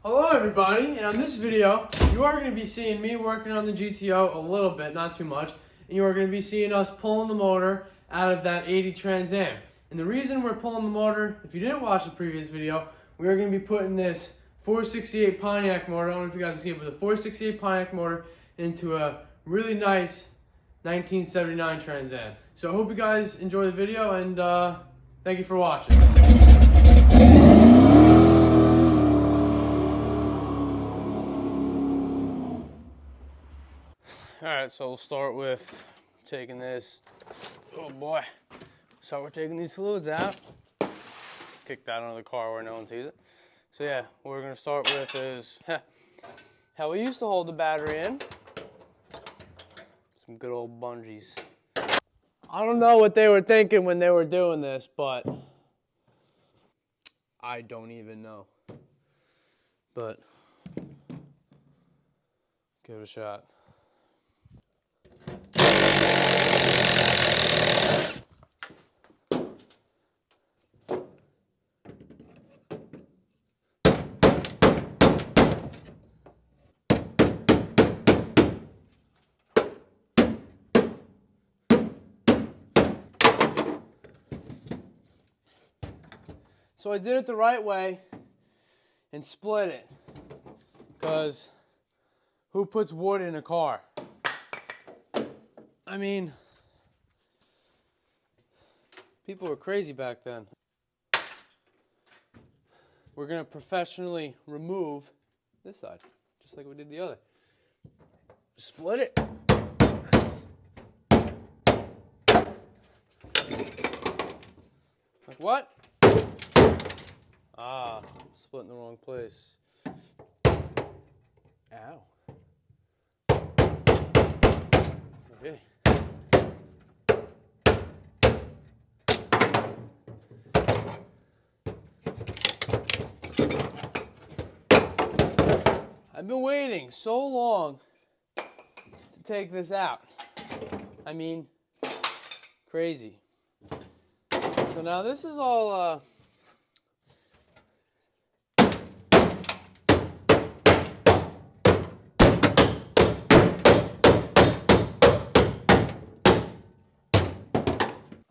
Hello everybody, and on this video, you are going to be seeing me working on the GTO a little bit, not too much, and you are going to be seeing us pulling the motor out of that 80 Trans Am. And the reason we're pulling the motor, if you didn't watch the previous video, we are going to be putting this 468 Pontiac motor, I don't know if you guys can see it, but the 468 Pontiac motor into a really nice 1979 Trans Am. So I hope you guys enjoy the video, and thank you for watching. Alright, so we'll start with taking this, oh boy, start with taking these fluids out. Kick that under the car where no one sees it. So yeah, what we're going to start with is how we used to hold the battery in. Some good old bungees. I don't know what they were thinking when they were doing this, but I don't even know. But give it a shot. So I did it the right way and split it, because who puts wood in a car? I mean, people were crazy back then. We're going to professionally remove this side, just like we did the other. Split it. Like what? Ah, split in the wrong place. Ow. Okay. I've been waiting so long to take this out. I mean, crazy. So now this is all,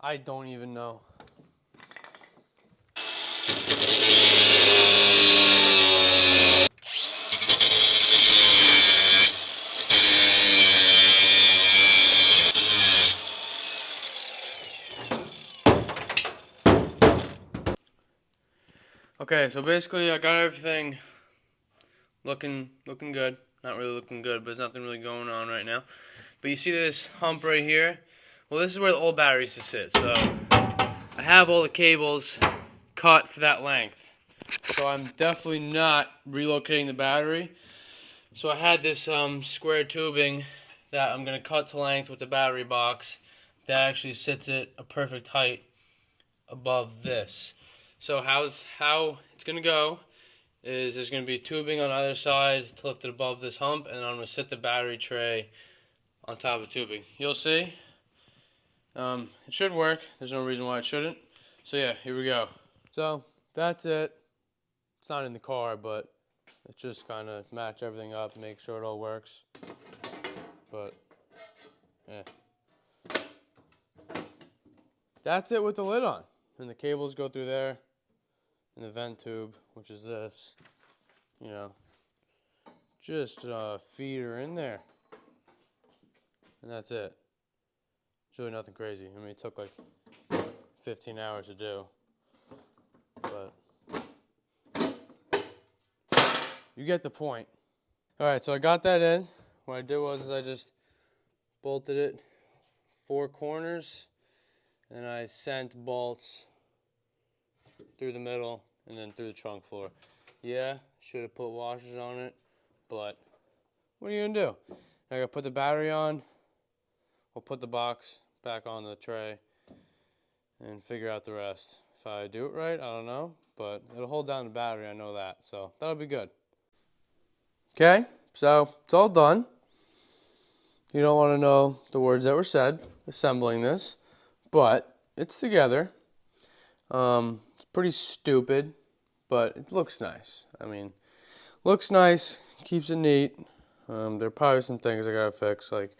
I don't even know. Okay, so basically I got everything looking good. Not really looking good, but there's nothing really going on right now. But you see this hump right here? Well, this is where the old battery used to sit. So I have all the cables cut for that length. So I'm definitely not relocating the battery. So I had this square tubing that I'm going to cut to length with the battery box that actually sits at a perfect height above this. So how it's going to go is there's going to be tubing on either side to lift it above this hump, and I'm going to sit the battery tray on top of the tubing. You'll see. It should work. There's no reason why it shouldn't. So yeah, here we go. So that's it. It's not in the car, but it's just kind of match everything up, make sure it all works. But yeah. That's it with the lid on. And the cables go through there. And the vent tube, which is this, you know, just feed her in there. And that's it. It's really nothing crazy. I mean, it took like 15 hours to do. But you get the point. Alright, so I got that in. What I did was I just bolted it 4 corners. And I sent bolts through the middle and then through the trunk floor. Yeah, should have put washers on it, but what are you gonna do? I gotta put the battery on. We'll put the box back on the tray and figure out the rest. If I do it right, I don't know, but it'll hold down the battery, I know that, so that'll be good. Okay, so it's all done. You don't want to know the words that were said assembling this, but it's together. It's pretty stupid, but it looks nice. I mean, Looks nice, keeps it neat. There are probably some things I gotta fix, like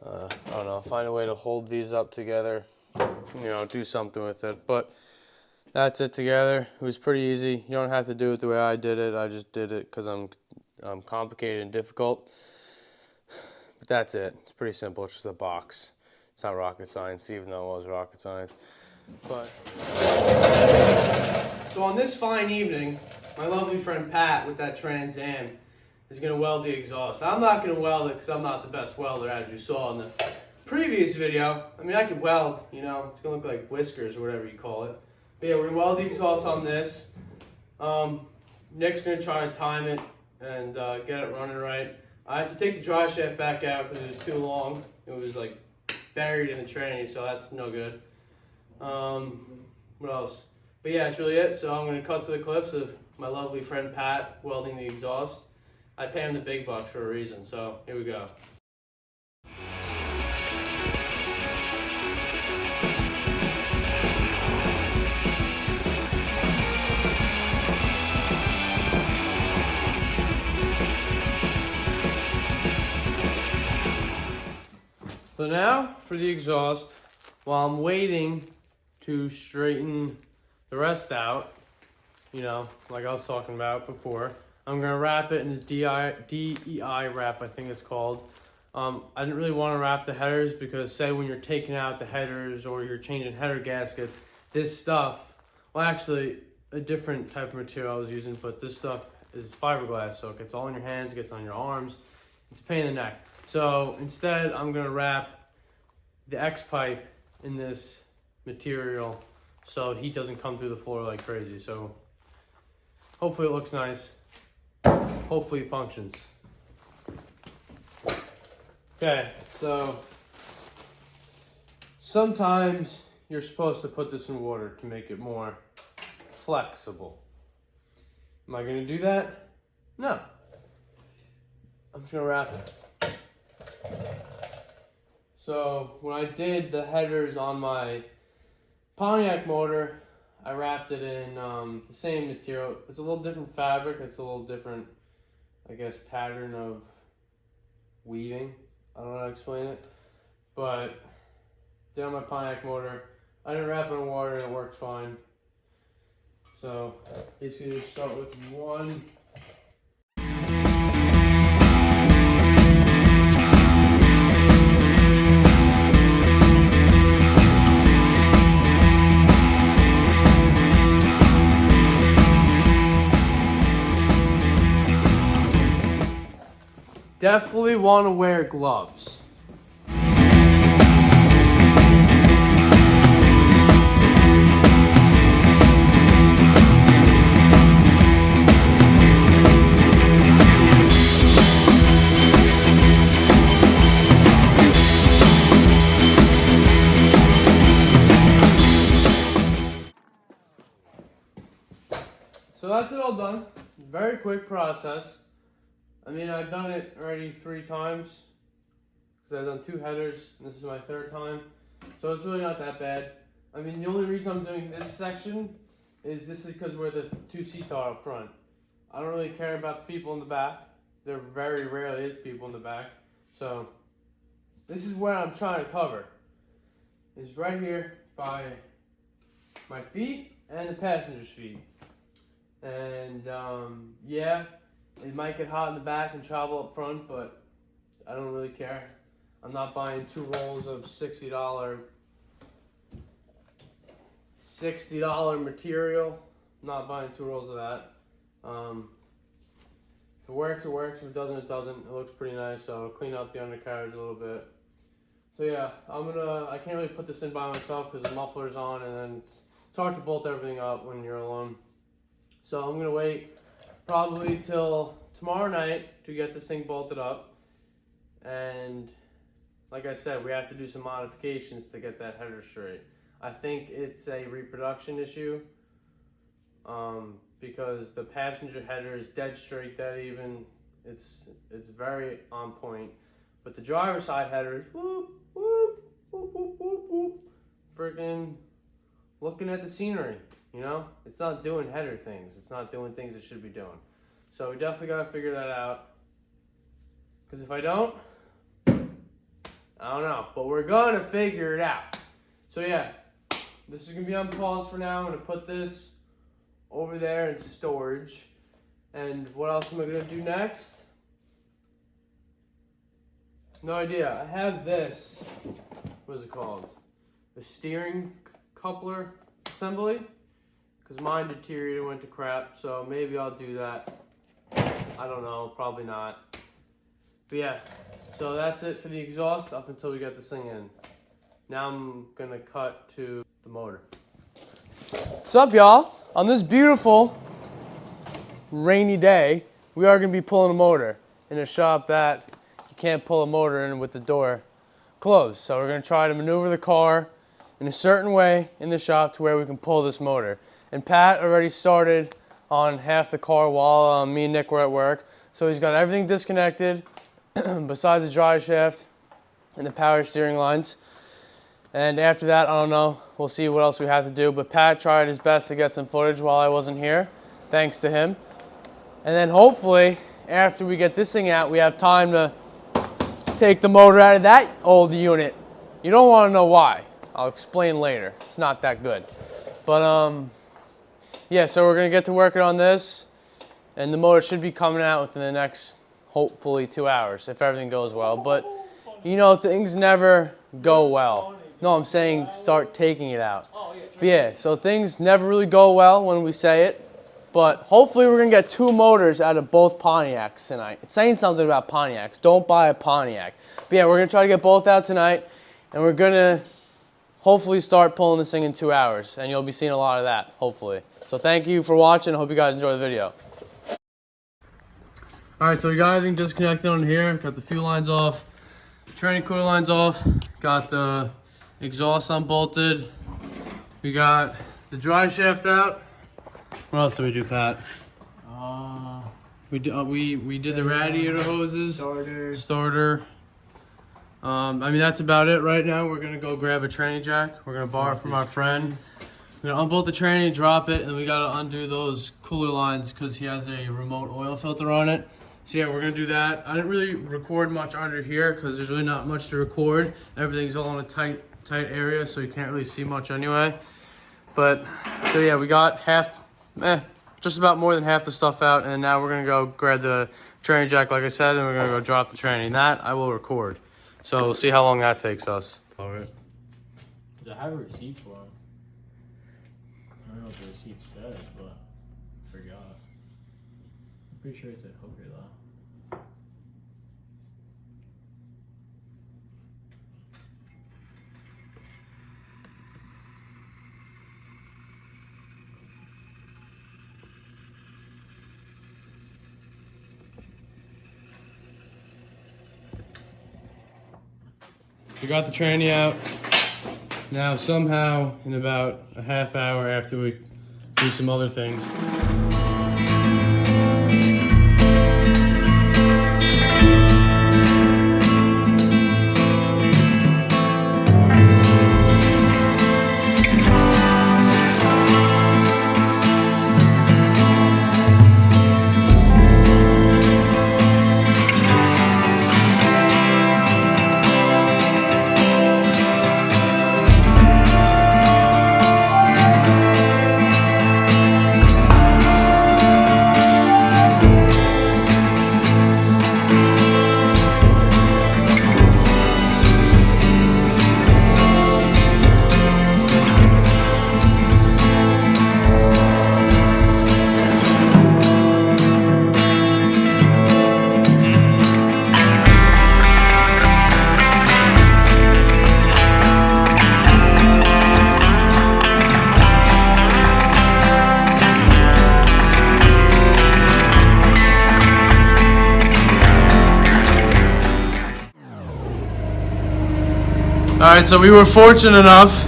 I don't know, find a way to hold these up together, do something with it. But that's it together. It was pretty easy. You don't have to do it the way I did it. I just did it because I'm complicated and difficult. But that's it. It's pretty simple. It's just a box. It's not rocket science, even though it was rocket science. But so on this fine evening, my lovely friend Pat with that Trans Am is going to weld the exhaust. I'm not going to weld it because I'm not the best welder, as you saw in the previous video. I mean, I could weld, it's going to look like whiskers or whatever you call it. But yeah, we're going to weld the exhaust on this. Nick's going to try to time it and get it running right. I had to take the drive shaft back out because it was too long. It was like buried in the tranny, so that's no good. What else? But yeah, that's really it. So I'm going to cut to the clips of my lovely friend Pat welding the exhaust. I pay him the big bucks for a reason, so here we go. So now for the exhaust, while I'm waiting to straighten the rest out, like I was talking about before, I'm gonna wrap it in this DEI wrap, I think it's called. I didn't really want to wrap the headers because say when you're taking out the headers or you're changing header gaskets, this stuff, well actually a different type of material I was using, but this stuff is fiberglass, so it gets all in your hands, it gets on your arms, it's a pain in the neck. So instead I'm gonna wrap the X-pipe in this material so heat doesn't come through the floor like crazy. So hopefully it looks nice. Hopefully it functions. Okay, so sometimes you're supposed to put this in water to make it more flexible. Am I gonna do that? No. I'm just gonna wrap it. So when I did the headers on my Pontiac motor, I wrapped it in the same material. It's a little different fabric. It's a little different, I guess, pattern of weaving. I don't know how to explain it. But did on my Pontiac motor. I didn't wrap it in water and it worked fine. So basically just start with one. Definitely want to wear gloves. So that's it all done. Very quick process. I mean, I've done it already 3 times because I've done 2 headers and this is my 3rd time. So it's really not that bad. I mean, the only reason I'm doing this section is because where the 2 seats are up front. I don't really care about the people in the back. There very rarely is people in the back. So this is where I'm trying to cover. Is right here by my feet and the passenger's feet. And yeah. It might get hot in the back and travel up front, but I don't really care. I'm not buying 2 rolls of $60 material. I'm not buying 2 rolls of that. If it works, it works. If it doesn't, it doesn't. It looks pretty nice, so I'll clean out the undercarriage a little bit. So yeah, I can't really put this in by myself because the muffler's on and then it's hard to bolt everything up when you're alone. So I'm gonna wait probably till tomorrow night to get this thing bolted up, and like I said, we have to do some modifications to get that header straight. I think it's a reproduction issue because the passenger header is dead straight, dead even. It's very on point, but the driver's side header is whoop whoop whoop whoop whoop whoop, freaking looking at the scenery. It's not doing header things. It's not doing things it should be doing. So we definitely got to figure that out. Because if I don't, I don't know. But we're going to figure it out. So yeah, this is going to be on pause for now. I'm going to put this over there in storage. And what else am I going to do next? No idea. I have this. What is it called? The steering coupler assembly. Because mine deteriorated and went to crap. So maybe I'll do that. I don't know. Probably not. But yeah. So that's it for the exhaust up until we get this thing in. Now I'm going to cut to the motor. What's up, y'all? On this beautiful rainy day, we are going to be pulling a motor in a shop that you can't pull a motor in with the door closed. So we're going to try to maneuver the car in a certain way in the shop to where we can pull this motor. And Pat already started on half the car while me and Nick were at work. So he's got everything disconnected besides the drive shaft and the power steering lines. And after that, I don't know, we'll see what else we have to do. But Pat tried his best to get some footage while I wasn't here, thanks to him. And then hopefully, after we get this thing out, we have time to take the motor out of that old unit. You don't want to know why. I'll explain later. It's not that good. But yeah, so we're going to get to working on this. And the motor should be coming out within the next, hopefully, 2 hours, if everything goes well. But, you know, things never go well. No, I'm saying start taking it out. But yeah, so things never really go well when we say it. But hopefully we're going to get 2 motors out of both Pontiacs tonight. It's saying something about Pontiacs. Don't buy a Pontiac. But yeah, we're going to try to get both out tonight. And we're going to hopefully start pulling this thing in 2 hours. And you'll be seeing a lot of that, hopefully. So thank you for watching. I hope you guys enjoy the video. Alright, so we got everything disconnected on here. Got the fuel lines off. Training cooler lines off. Got the exhaust unbolted. We got the drive shaft out. What else did we do, Pat? We did the radiator hoses. Starter. I mean, that's about it right now. We're gonna go grab a tranny jack. We're gonna borrow from our friend. We're gonna unbolt the tranny, drop it, and we gotta undo those cooler lines because he has a remote oil filter on it. So yeah, we're gonna do that. I didn't really record much under here because there's really not much to record. Everything's all in a tight area, so you can't really see much anyway. But so yeah, we got just about more than half the stuff out, and now we're gonna go grab the tranny jack, like I said, and we're gonna go drop the tranny. And that I will record. So we'll see how long that takes us. All right. I have a receipt for him. I don't know what the receipt says, but I forgot. I'm pretty sure it's at Hooker though. We got the tranny out. Now somehow in about a half hour after we do some other things. Alright, so we were fortunate enough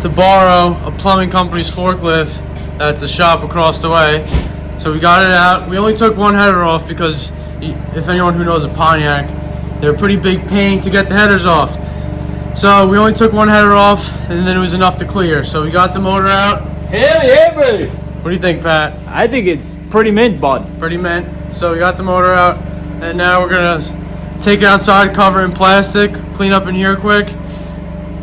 to borrow a plumbing company's forklift that's a shop across the way. So we got it out. We only took one header off because if anyone who knows a Pontiac, they're a pretty big pain to get the headers off. So we only took one header off and then it was enough to clear. So we got the motor out. Hell yeah, buddy! What do you think, Pat? I think it's Pretty mint, bud. Pretty mint. So we got the motor out, and now we're gonna take it outside, cover it in plastic, clean up in here quick,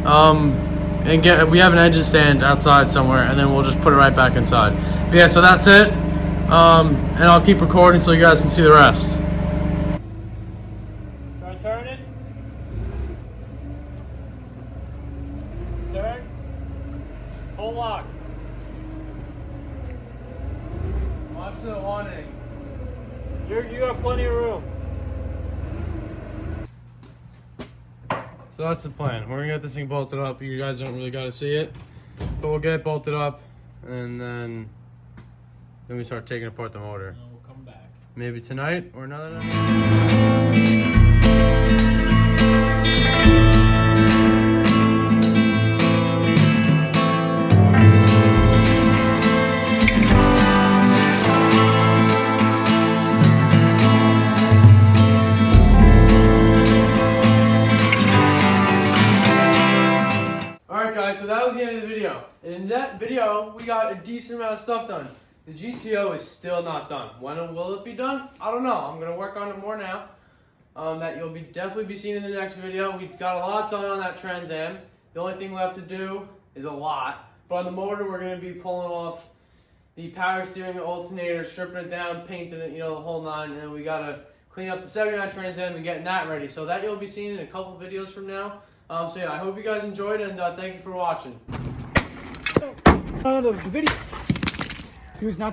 and we have an engine stand outside somewhere, and then we'll just put it right back inside. But yeah, so that's it. And I'll keep recording so you guys can see the rest. Try to turn it. Turn. Full lock. Watch the awning. You got plenty of room. So that's the plan. We're gonna get this thing bolted up. You guys don't really gotta see it, but we'll get it bolted up, and then we start taking apart the motor. And we'll come back. Maybe tonight or another night. Alright guys, so that was the end of the video. And in that video, we got a decent amount of stuff done. The GTO is still not done. When will it be done? I don't know. I'm going to work on it more now. That you'll definitely be seeing in the next video. We got a lot done on that Trans Am. The only thing left to do is a lot. But on the motor, we're going to be pulling off the power steering alternator, stripping it down, painting it, the whole nine. And then we got to clean up the 79 Trans Am and getting that ready. So that you'll be seeing in a couple videos from now. So yeah, I hope you guys enjoyed, and thank you for watching. The video. He was not.